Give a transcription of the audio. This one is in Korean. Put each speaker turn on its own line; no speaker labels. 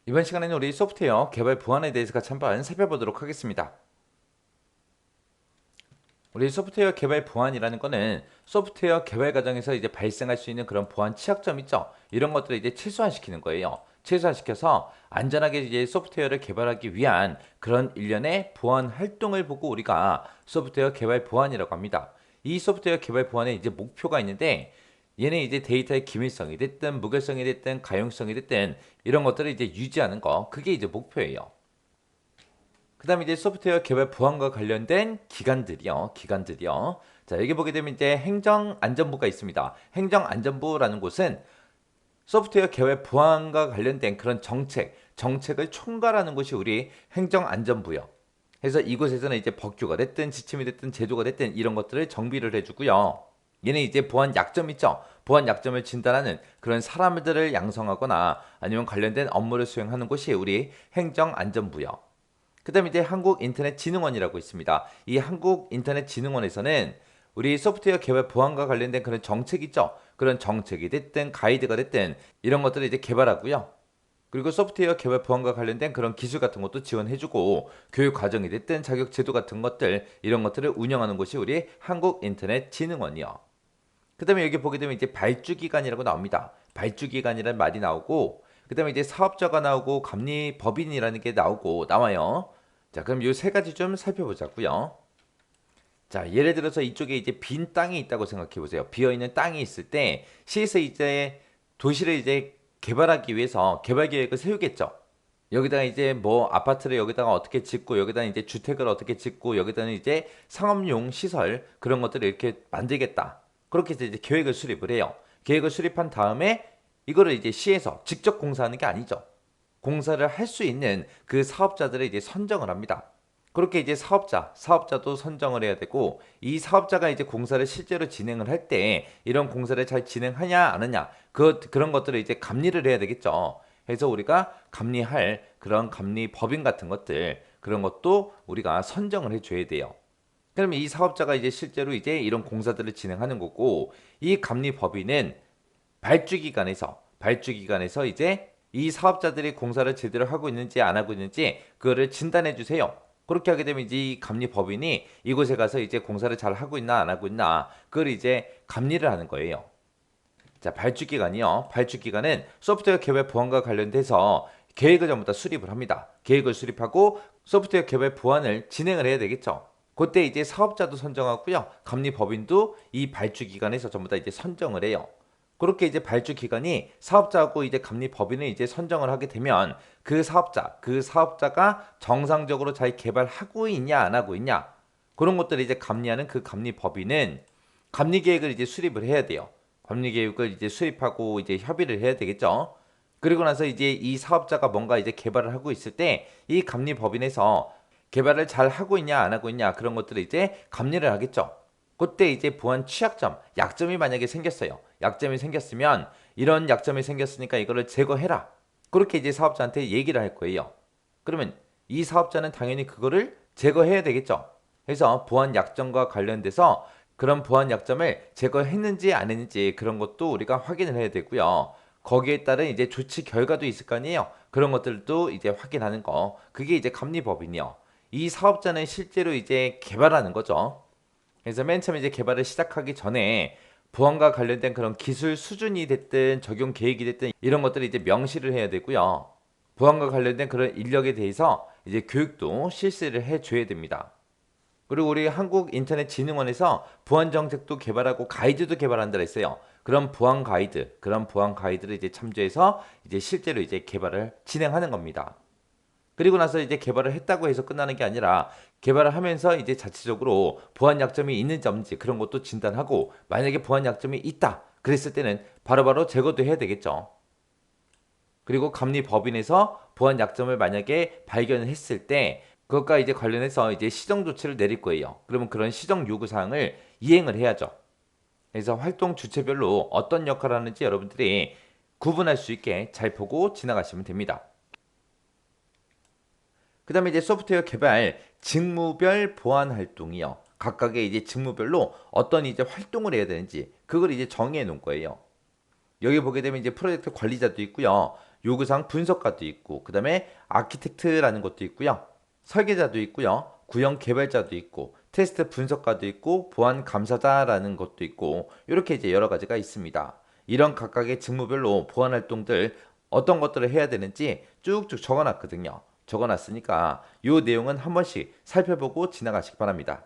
이번 시간에는 우리 소프트웨어 개발 보안에 대해서 같이 한번 살펴보도록 하겠습니다. 우리 소프트웨어 개발 보안이라는 거는 소프트웨어 개발 과정에서 이제 발생할 수 있는 그런 보안 취약점 있죠. 이런 것들을 이제 최소화시키는 거예요. 최소화시켜서 안전하게 이제 소프트웨어를 개발하기 위한 그런 일련의 보안 활동을 보고 우리가 소프트웨어 개발 보안이라고 합니다. 이 소프트웨어 개발 보안에 이제 목표가 있는데 얘는 이제 데이터의 기밀성이 됐든 무결성이 됐든 가용성이 됐든 이런 것들을 이제 유지하는 거, 그게 이제 목표예요. 그 다음에 이제 소프트웨어 개발 보안과 관련된 기관들이요. 자, 여기 보게 되면 이제 행정안전부가 있습니다. 행정안전부라는 곳은 소프트웨어 개발 보안과 관련된 그런 정책을 총괄하는 곳이 우리 행정안전부요. 그래서 이곳에서는 이제 법규가 됐든 지침이 됐든 제도가 됐든 이런 것들을 정비를 해주고요. 얘는 이제 보안 약점 있죠. 보안 약점을 진단하는 그런 사람들을 양성하거나 아니면 관련된 업무를 수행하는 곳이 우리 행정안전부요. 그 다음에 이제 한국인터넷진흥원이라고 있습니다. 이 한국인터넷진흥원에서는 우리 소프트웨어 개발 보안과 관련된 그런 정책 있죠. 그런 정책이 됐든 가이드가 됐든 이런 것들을 이제 개발하고요. 그리고 소프트웨어 개발 보안과 관련된 그런 기술 같은 것도 지원해주고 교육 과정이 됐든 자격 제도 같은 것들 이런 것들을 운영하는 곳이 우리 한국인터넷진흥원이요. 그 다음에 여기 보게 되면 이제 발주기관이라고 나옵니다. 발주기관이라는 말이 나오고 그 다음에 이제 사업자가 나오고 감리법인이라는 게 나와요. 자, 그럼 이 세 가지 좀 살펴보자고요. 자, 예를 들어서 이쪽에 이제 빈 땅이 있다고 생각해 보세요. 비어 있는 땅이 있을 때 시에서 이제 도시를 이제 개발하기 위해서 개발 계획을 세우겠죠. 여기다가 이제 뭐 아파트를 여기다가 어떻게 짓고 여기다 이제 주택을 어떻게 짓고 여기다는 이제 상업용 시설 그런 것들을 이렇게 만들겠다. 그렇게 해서 이제 계획을 수립을 해요. 계획을 수립한 다음에 이거를 이제 시에서 직접 공사하는 게 아니죠. 공사를 할 수 있는 그 사업자들을 이제 선정을 합니다. 그렇게 이제 사업자도 선정을 해야 되고 이 사업자가 이제 공사를 실제로 진행을 할 때 이런 공사를 잘 진행하냐 안 하냐 그런 것들을 이제 감리를 해야 되겠죠. 그래서 우리가 감리할 그런 감리 법인 같은 것들 그런 것도 우리가 선정을 해줘야 돼요. 그러면 이 사업자가 이제 실제로 이제 이런 공사들을 진행하는 거고 이 감리 법인은 발주기관에서 이제 이 사업자들이 공사를 제대로 하고 있는지 안 하고 있는지 그거를 진단해 주세요. 그렇게 하게 되면 이제 이 감리법인이 이곳에 가서 이제 공사를 잘 하고 있나 안 하고 있나 그걸 이제 감리를 하는 거예요. 자, 발주기관이요. 발주기관은 소프트웨어 개발 보안과 관련돼서 계획을 전부 다 수립을 합니다. 계획을 수립하고 소프트웨어 개발 보안을 진행을 해야 되겠죠. 그때 이제 사업자도 선정하고요. 감리법인도 이 발주기관에서 전부 다 이제 선정을 해요. 그렇게 이제 발주기관이 사업자하고 이제 감리법인을 이제 선정을 하게 되면 그 사업자가 정상적으로 잘 개발하고 있냐 안 하고 있냐 그런 것들을 이제 감리하는 그 감리법인은 감리 계획을 이제 수립을 해야 돼요. 감리 계획을 이제 수립하고 이제 협의를 해야 되겠죠. 그리고 나서 이제 이 사업자가 뭔가 이제 개발을 하고 있을 때 이 감리법인에서 개발을 잘 하고 있냐 안 하고 있냐 그런 것들을 이제 감리를 하겠죠. 그때 이제 보안 취약점, 약점이 만약에 생겼어요. 약점이 생겼으면 이런 약점이 생겼으니까 이거를 제거해라. 그렇게 이제 사업자한테 얘기를 할 거예요. 그러면 이 사업자는 당연히 그거를 제거해야 되겠죠. 그래서 보안 약점과 관련돼서 그런 보안 약점을 제거했는지 안 했는지 그런 것도 우리가 확인을 해야 되고요. 거기에 따른 이제 조치 결과도 있을 거 아니에요. 그런 것들도 이제 확인하는 거. 그게 이제 감리법인이요. 이 사업자는 실제로 이제 개발하는 거죠. 그래서 맨 처음에 이제 개발을 시작하기 전에 보안과 관련된 그런 기술 수준이 됐든 적용 계획이 됐든 이런 것들을 이제 명시를 해야 되고요. 보안과 관련된 그런 인력에 대해서 이제 교육도 실시를 해줘야 됩니다. 그리고 우리 한국인터넷진흥원에서 보안 정책도 개발하고 가이드도 개발한다 했어요. 그런 보안 가이드를 이제 참조해서 이제 실제로 이제 개발을 진행하는 겁니다. 그리고 나서 이제 개발을 했다고 해서 끝나는 게 아니라 개발을 하면서 이제 자체적으로 보안 약점이 있는지 없는지 그런 것도 진단하고 만약에 보안 약점이 있다 그랬을 때는 바로바로 제거도 해야 되겠죠. 그리고 감리법인에서 보안 약점을 만약에 발견을 했을 때 그것과 이제 관련해서 이제 시정 조치를 내릴 거예요. 그러면 그런 시정 요구 사항을 이행을 해야죠. 그래서 활동 주체별로 어떤 역할을 하는지 여러분들이 구분할 수 있게 잘 보고 지나가시면 됩니다. 그 다음에 이제 소프트웨어 개발 직무별 보안 활동이요. 각각의 이제 직무별로 어떤 이제 활동을 해야 되는지 그걸 이제 정해 놓은 거예요. 여기 보게 되면 이제 프로젝트 관리자도 있고요. 요구사항 분석가도 있고, 그 다음에 아키텍트라는 것도 있고요. 설계자도 있고요. 구형 개발자도 있고, 테스트 분석가도 있고, 보안 감사자라는 것도 있고, 이렇게 이제 여러 가지가 있습니다. 이런 각각의 직무별로 보안 활동들 어떤 것들을 해야 되는지 쭉쭉 적어놨거든요. 적어놨으니까 이 내용은 한 번씩 살펴보고 지나가시기 바랍니다.